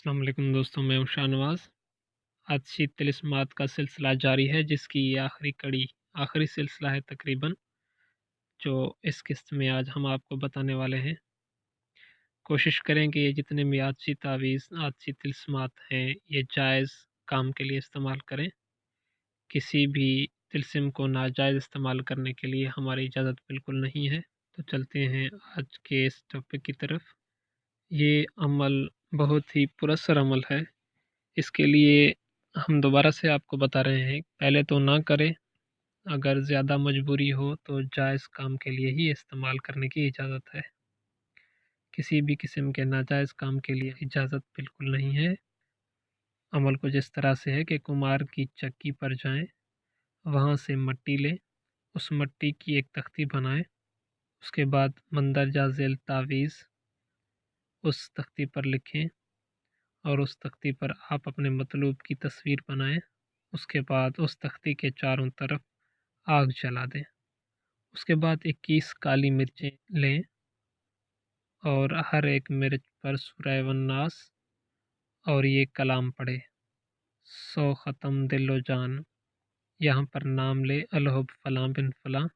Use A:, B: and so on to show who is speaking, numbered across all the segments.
A: अस्सलाम वालेकुम दोस्तों, मैं हूं शाहनवाज। आज शी तिलिस्मात का सिलसिला जारी है, जिसकी ये आखिरी कड़ी आखिरी सिलसिला है तकरीबन, जो इस किस्त में आज हम आपको बताने वाले हैं। कोशिश करें कि ये जितने भी आजशी तावीज़ आजशी तिलिस्मात हैं, ये जायज़ काम के लिए इस्तेमाल करें। किसी भी तिलस्म को नाजायज़ इस्तेमाल करने के लिए हमारी इजाज़त बिल्कुल नहीं है। तो चलते हैं आज के इस टॉपिक की तरफ। ये अमल बहुत ही पुरअसर अमल है। इसके लिए हम दोबारा से आपको बता रहे हैं, पहले तो ना करें। अगर ज़्यादा मजबूरी हो तो जायज़ काम के लिए ही इस्तेमाल करने की इजाज़त है। किसी भी किस्म के नाजायज़ काम के लिए इजाज़त बिल्कुल नहीं है। अमल कुछ इस तरह से है कि कुम्हार की चक्की पर जाएं, वहाँ से मट्टी लें, उस मट्टी की एक तख्ती बनाएं। उसके बाद मंदरजा ज़ेल तावीज़ उस तख्ती पर लिखें और उस तख्ती पर आप अपने मतलूब की तस्वीर बनाएं। उसके बाद उस तख्ती के चारों तरफ आग जला दें। उसके बाद 21 काली मिर्चें लें और हर एक मिर्च पर सूरह वन्नास और ये कलाम पढ़े, 100 ख़त्म दिलो जान। यहाँ पर नाम ले अलहुब फ़लाँ बिन फ़लाँ,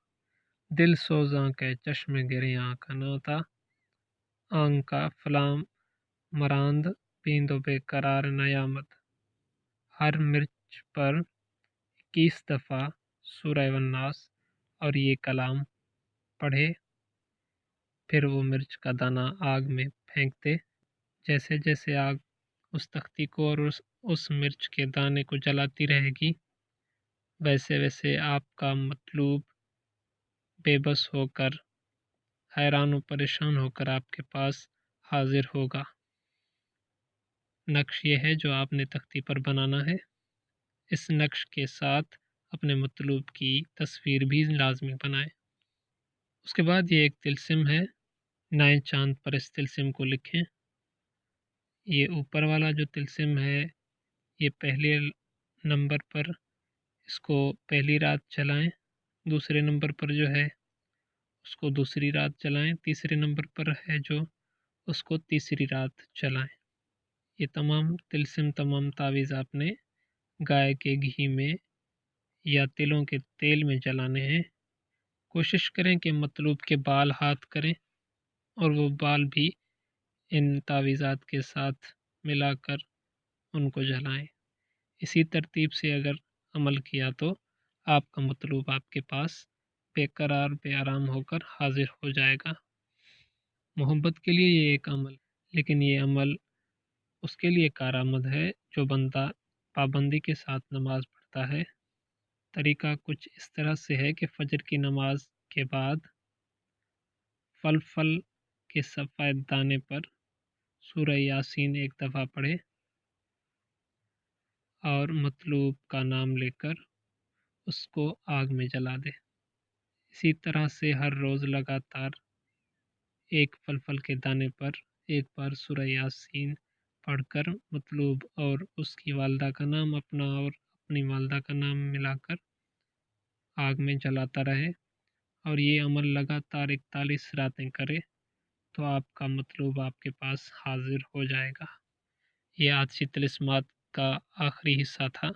A: दिल सोज़ां के चश्म गिरे आँख नाता, आंग का फ़लाँ मरांद पींदो बेकरार नयामत। हर मिर्च पर 21 दफ़ा सूरह वन्नास और ये कलाम पढ़े। फिर वो मिर्च का दाना आग में फेंक दे। जैसे जैसे आग उस तख्ती को और उस मिर्च के दाने को जलाती रहेगी, वैसे वैसे आपका मतलूब बेबस होकर, हैरान व परेशान होकर आपके पास हाजिर होगा। नक्श ये है जो आपने तख्ती पर बनाना है। इस नक्श के साथ अपने मतलूब की तस्वीर भी लाजमी बनाएं। उसके बाद ये एक तिलस्म है, 9 चांद पर इस तिलस्म को लिखें। ये ऊपर वाला जो तिलस्म है, ये पहले नंबर पर इसको पहली रात चलाएं, दूसरे नंबर पर जो है उसको दूसरी रात चलाएं, तीसरे नंबर पर है जो उसको तीसरी रात चलाएं। ये तमाम तिलस्म तमाम तावीज़ आपने गाय के घी में या तिलों के तेल में जलाने हैं। कोशिश करें कि मतलूब के बाल हाथ करें और वो बाल भी इन तावीज़ात के साथ मिलाकर उनको जलाएं। इसी तरतीब से अगर अमल किया तो आपका मतलूब आपके पास बेकरार बेआराम होकर हाजिर हो जाएगा। मोहब्बत के लिए ये एक अमल, लेकिन ये अमल उसके लिए कारआमद है जो बंदा पाबंदी के साथ नमाज पढ़ता है। तरीका कुछ इस तरह से है कि फ़जर की नमाज के बाद फल के सफ़ेद दाने पर सूरह यासीन एक दफ़ा पढ़े और मतलूब का नाम लेकर उसको आग में जला दे। इसी तरह से हर रोज़ लगातार एक फल के दाने पर एक बार सूरह यासीन पढ़कर मतलूब और उसकी वालदा का नाम अपना और अपनी वालदा का नाम मिलाकर आग में जलाता रहे और ये अमल लगातार 41 रातें करे तो आपका मतलूब आपके पास हाजिर हो जाएगा। ये आजशी तिलिस्मात का आखिरी हिस्सा था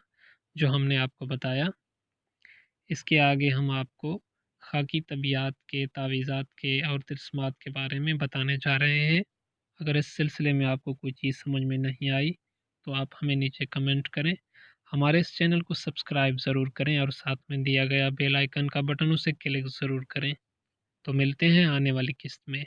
A: जो हमने आपको बताया। इसके आगे हम आपको खाकी तबीयत के तावीज़ात के और तिलिस्मात के बारे में बताने जा रहे हैं। अगर इस सिलसिले में आपको कोई चीज़ समझ में नहीं आई तो आप हमें नीचे कमेंट करें। हमारे इस चैनल को सब्सक्राइब ज़रूर करें और साथ में दिया गया बेल आइकन का बटन उसे क्लिक ज़रूर करें। तो मिलते हैं आने वाली किस्त में।